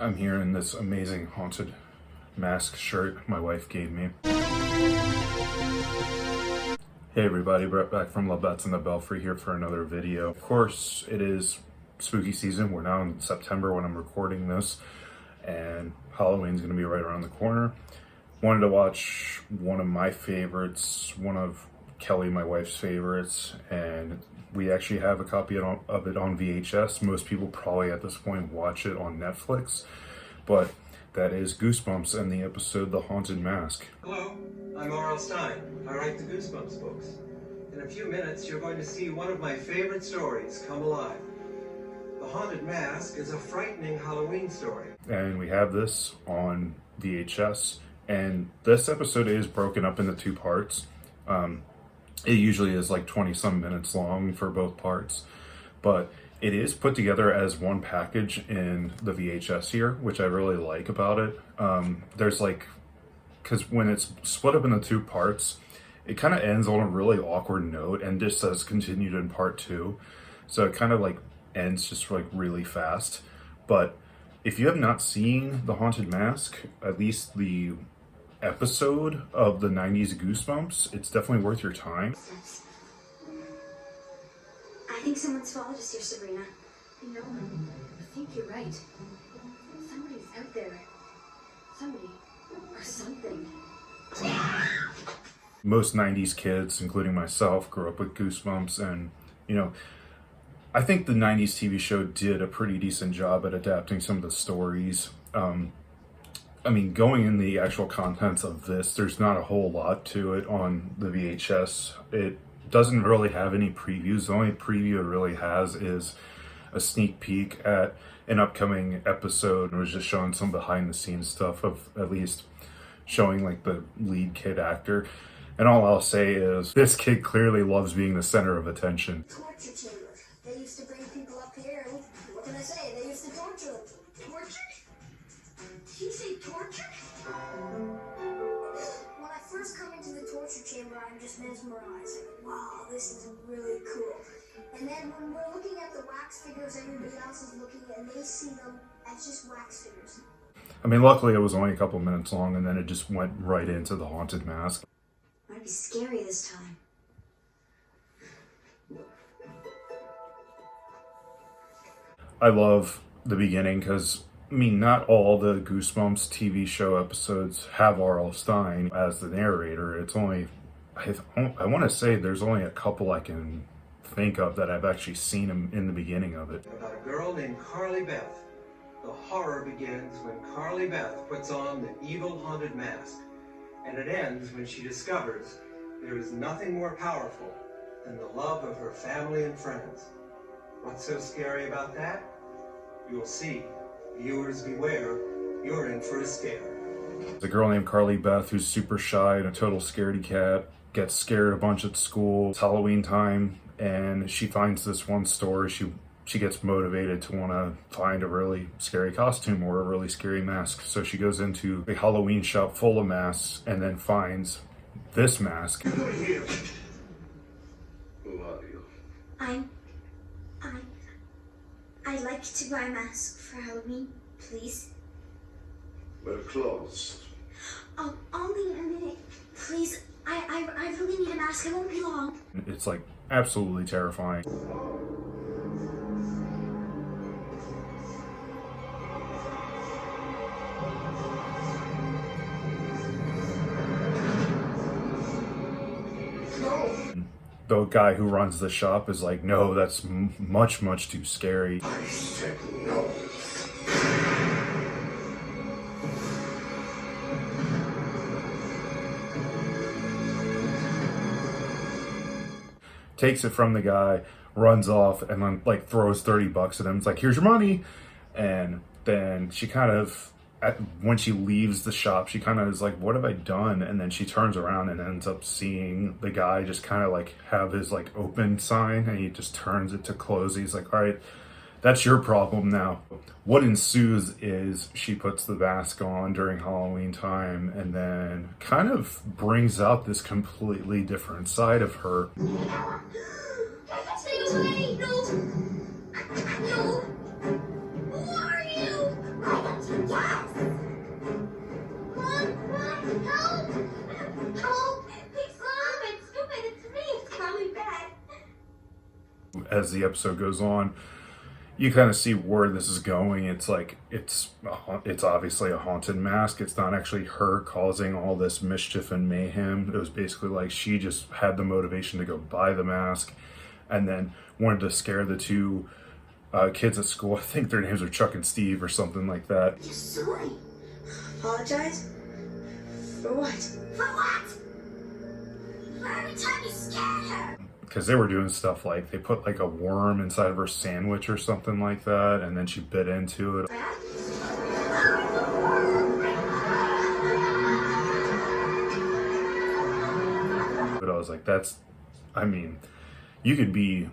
I'm here in this amazing haunted mask shirt my wife gave me. Hey everybody, Brett back from Love Bats and the Belfry here for another video. Of course, it is spooky season. We're now in September when I'm recording this, and Halloween's gonna be right around the corner. Wanted to watch one of my favorites, one of Kelly, my wife's favorites, and we actually have a copy of it on VHS. Most people probably at this point watch it on Netflix, but that is Goosebumps and the episode The Haunted Mask. Hello, I'm R.L. Stein. I write the Goosebumps books. In a few minutes, you're going to see one of my favorite stories come alive. The Haunted Mask is a frightening Halloween story. And we have this on VHS, and this episode is broken up into two parts. It usually is like 20 some minutes long for both parts, but it is put together as one package in the VHS here, which I really like about it. There's like, because when it's split up into two parts, it kind of ends on a really awkward note and just says continued in part two. So it kind of like ends just like really fast. But if you have not seen The Haunted Mask, at least the episode of the 90s Goosebumps, it's definitely worth your time. I think someone swallowed us here, Sabrina. No, I think you're right. Somebody's out there. Somebody or something. Most 90s kids, including myself, grew up with Goosebumps, and you know, I think the 90s TV show did a pretty decent job at adapting some of the stories. I mean, going in the actual contents of this, there's not a whole lot to it on the VHS. It doesn't really have any previews. The only preview it really has is a sneak peek at an upcoming episode. It was just showing some behind the scenes stuff of at least showing like the lead kid actor. And all I'll say is this kid clearly loves being the center of attention. Torture chamber. They used to bring people up here, and what can I say? They used to torture them. Torture? Did you say torture? When I first come into the torture chamber, I'm just mesmerized. Wow, this is really cool. And then when we're looking at the wax figures, everybody else is looking and they see them as just wax figures. I mean, luckily it was only a couple minutes long, and then it just went right into The Haunted Mask. Might be scary this time. I love the beginning because, I mean, not all the Goosebumps TV show episodes have R.L. Stein as the narrator. It's only, I want to say there's only a couple I can think of that I've actually seen him in the beginning of it. About a girl named Carly Beth. The horror begins when Carly Beth puts on the evil haunted mask, and it ends when she discovers there is nothing more powerful than the love of her family and friends. What's so scary about that? You'll see. Viewers beware, you're in for a scare. The girl named Carly Beth, who's super shy and a total scaredy cat, gets scared a bunch at school. It's Halloween time, and she finds this one store. She gets motivated to want to find a really scary costume or a really scary mask. So she goes into a Halloween shop full of masks and then finds this mask. Who are you? Who are you? I'd like to buy a mask for Halloween, please. We're closed. Oh, only a minute, please. I really need a mask. It won't be long. It's like absolutely terrifying. The guy who runs the shop is like, no, that's much, much too scary. I said no. Takes it from the guy, runs off, and then like throws $30 at him. It's like, here's your money. And then she kind of, when she leaves the shop, she kind of is like, what have I done? And then she turns around and ends up seeing the guy just kind of like have his like open sign, and he just turns it to close. He's like, all right, that's your problem now. What ensues is she puts the mask on during Halloween time and then kind of brings out this completely different side of her. Stay away! No! No! Who are you? Help! Help! It's stupid, it's me, it's Carly Beth. As the episode goes on, you kind of see where this is going. It's like it's obviously a haunted mask. It's not actually her causing all this mischief and mayhem. It was basically like she just had the motivation to go buy the mask, and then wanted to scare the two kids at school. I think their names are Chuck and Steve or something like that. You're sorry. Apologize? For what? For what? For every time you scared her! Because they were doing stuff like they put like a worm inside of her sandwich or something like that, and then she bit into it. But I was like, I mean, you could be,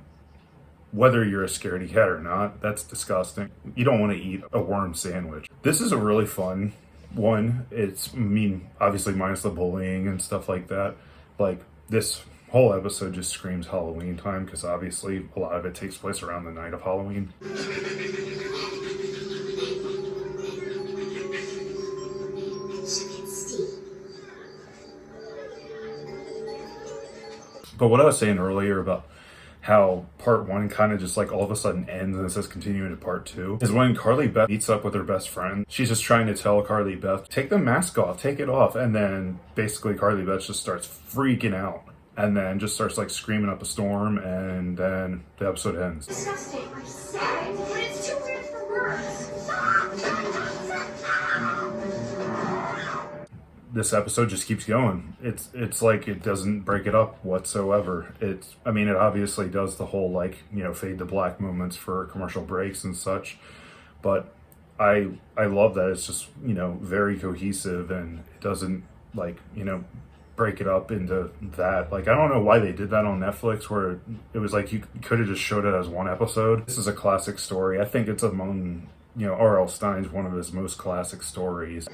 whether you're a scaredy cat or not, that's disgusting. You don't want to eat a worm sandwich. This is a really fun one. It's, I mean, obviously minus the bullying and stuff like that. Like, this whole episode just screams Halloween time, because obviously a lot of it takes place around the night of Halloween. But what I was saying earlier about how part one kind of just like all of a sudden ends and it says continuing to part two is when Carly Beth meets up with her best friend. She's just trying to tell Carly Beth, take the mask off, take it off. And then basically Carly Beth just starts freaking out and then just starts like screaming up a storm, and then the episode ends. Disgusting, I'm sorry, but it's too weird for words. This episode just keeps going. It's like it doesn't break it up whatsoever. I mean, it obviously does the whole like, you know, fade to black moments for commercial breaks and such, but I love that it's just, you know, very cohesive, and it doesn't like, you know, break it up into that. Like, I don't know why they did that on Netflix, where it was like you could have just showed it as one episode. This is a classic story. I think it's among, you know, R.L. Stein's one of his most classic stories.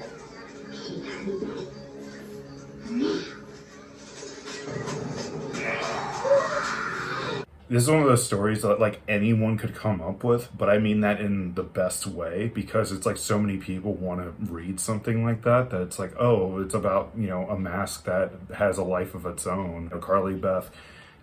This is one of those stories that like anyone could come up with, but I mean that in the best way, because it's like so many people want to read something like that it's like, oh, it's about, you know, a mask that has a life of its own. You know, Carly Beth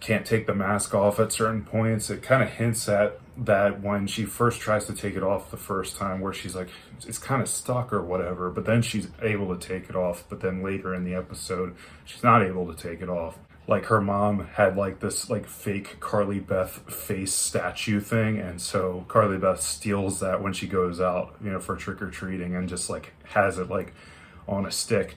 can't take the mask off at certain points. It kind of hints at that when she first tries to take it off the first time, where she's like, it's kind of stuck or whatever, but then she's able to take it off. But then later in the episode, she's not able to take it off. Like, her mom had like this like fake Carly Beth face statue thing, and so Carly Beth steals that when she goes out, you know, for trick-or-treating, and just like has it like on a stick.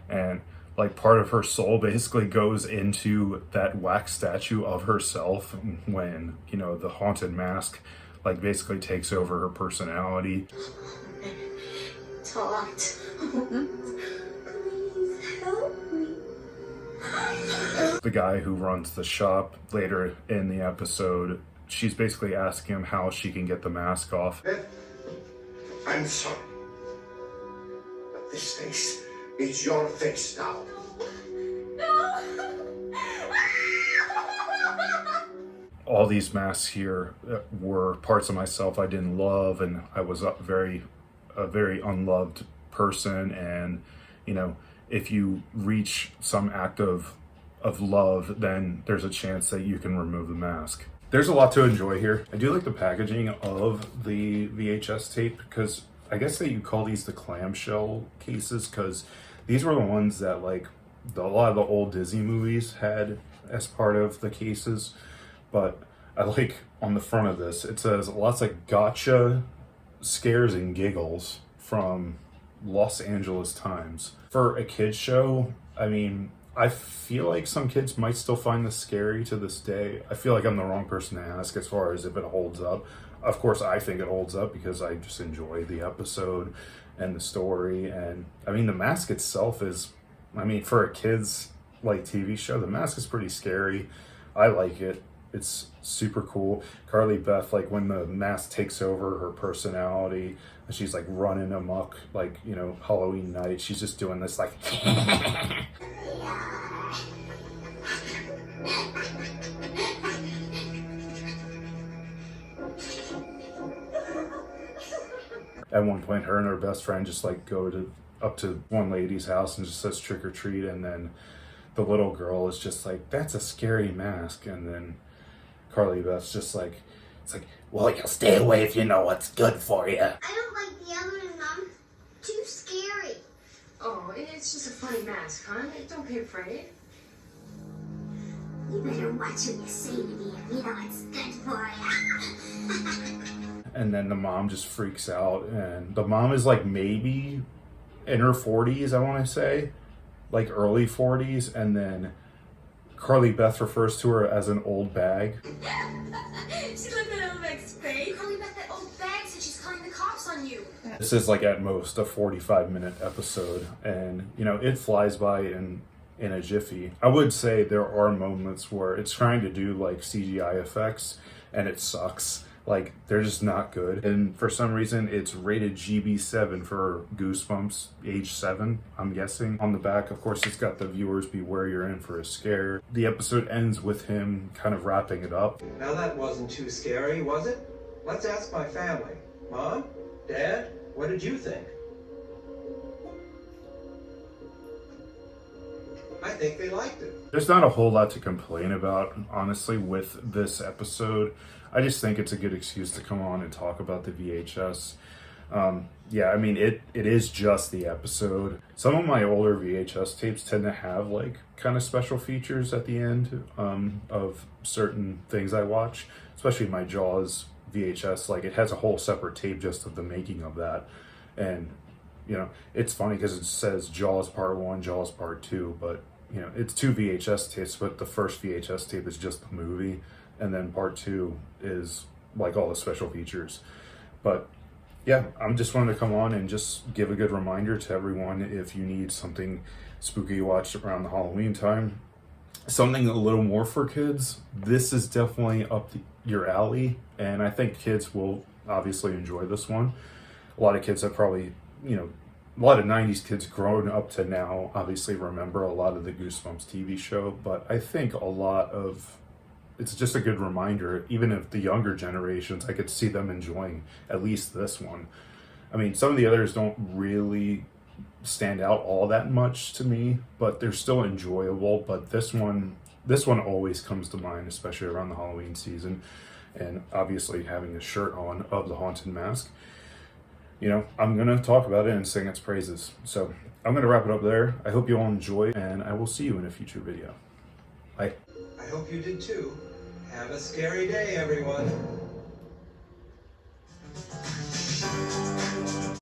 And like part of her soul basically goes into that wax statue of herself when, you know, the haunted mask like basically takes over her personality. Talk. Please help me. The guy who runs the shop later in the episode, she's basically asking him how she can get the mask off. I'm sorry, but this face is your face now. All these masks here were parts of myself I didn't love, and I was a very unloved person. And, you know, if you reach some act of love, then there's a chance that you can remove the mask. There's a lot to enjoy here. I do like the packaging of the VHS tape, because I guess that you call these the clamshell cases, because these were the ones that like a lot of the old Disney movies had as part of the cases. But I like on the front of this, it says lots of gotcha scares and giggles from Los Angeles Times. For a kid's show, I mean, I feel like some kids might still find this scary to this day. I feel like I'm the wrong person to ask as far as if it holds up. Of course, I think it holds up because I just enjoy the episode and the story. And I mean, the mask itself is, I mean, for a kid's like TV show, the mask is pretty scary. I like it. It's super cool. Carly Beth, like when the mask takes over her personality and she's like running amok, like, you know, Halloween night, she's just doing this like at one point, her and her best friend just like go up to one lady's house and just says trick or treat, and then the little girl is just like, that's a scary mask, and then Carly Beth's just like, it's like, well, you'll stay away if you know what's good for you. I don't like the other one, Mom. Too scary. Oh, it's just a funny mask, hon. Don't be afraid. You better watch what you say to me if you know it's good for you. And then the mom just freaks out, and the mom is like maybe in her 40s, I want to say, like early 40s, and then Carly Beth refers to her as an old bag. She looked at old bag's face. Carly Beth, that old bag said she's calling the cops on you. This is like at most a 45-minute episode, and you know, it flies by in a jiffy. I would say there are moments where it's trying to do like CGI effects and it sucks. Like, they're just not good. And for some reason, it's rated GB7 for Goosebumps, age 7, I'm guessing. On the back, of course, it's got the viewers beware you're in for a scare. The episode ends with him kind of wrapping it up. Now that wasn't too scary, was it? Let's ask my family. Mom? Dad? What did you think? I think they liked it. There's not a whole lot to complain about, honestly, with this episode. I just think it's a good excuse to come on and talk about the VHS. Yeah, I mean, it is just the episode. Some of my older VHS tapes tend to have like kind of special features at the end of certain things I watch, especially my Jaws VHS. Like, it has a whole separate tape just of the making of that. And, you know, it's funny because it says Jaws Part 1, Jaws Part 2, but, you know, it's 2 VHS tapes, but the first VHS tape is just the movie, and then Part 2 is like all the special features. But yeah, I'm just wanting to come on and just give a good reminder to everyone, if you need something spooky to watch around the Halloween time, something a little more for kids, this is definitely up your alley, and I think kids will obviously enjoy this one. A lot of kids have probably, you know, a lot of 90s kids growing up to now obviously remember a lot of the Goosebumps TV show, but I think it's just a good reminder, even if the younger generations, I could see them enjoying at least this one. I mean, some of the others don't really stand out all that much to me, but they're still enjoyable. But this one always comes to mind, especially around the Halloween season, and obviously having a shirt on of the Haunted Mask. You know, I'm going to talk about it and sing its praises. So I'm going to wrap it up there. I hope you all enjoy, and I will see you in a future video. Bye. I hope you did too. Have a scary day, everyone.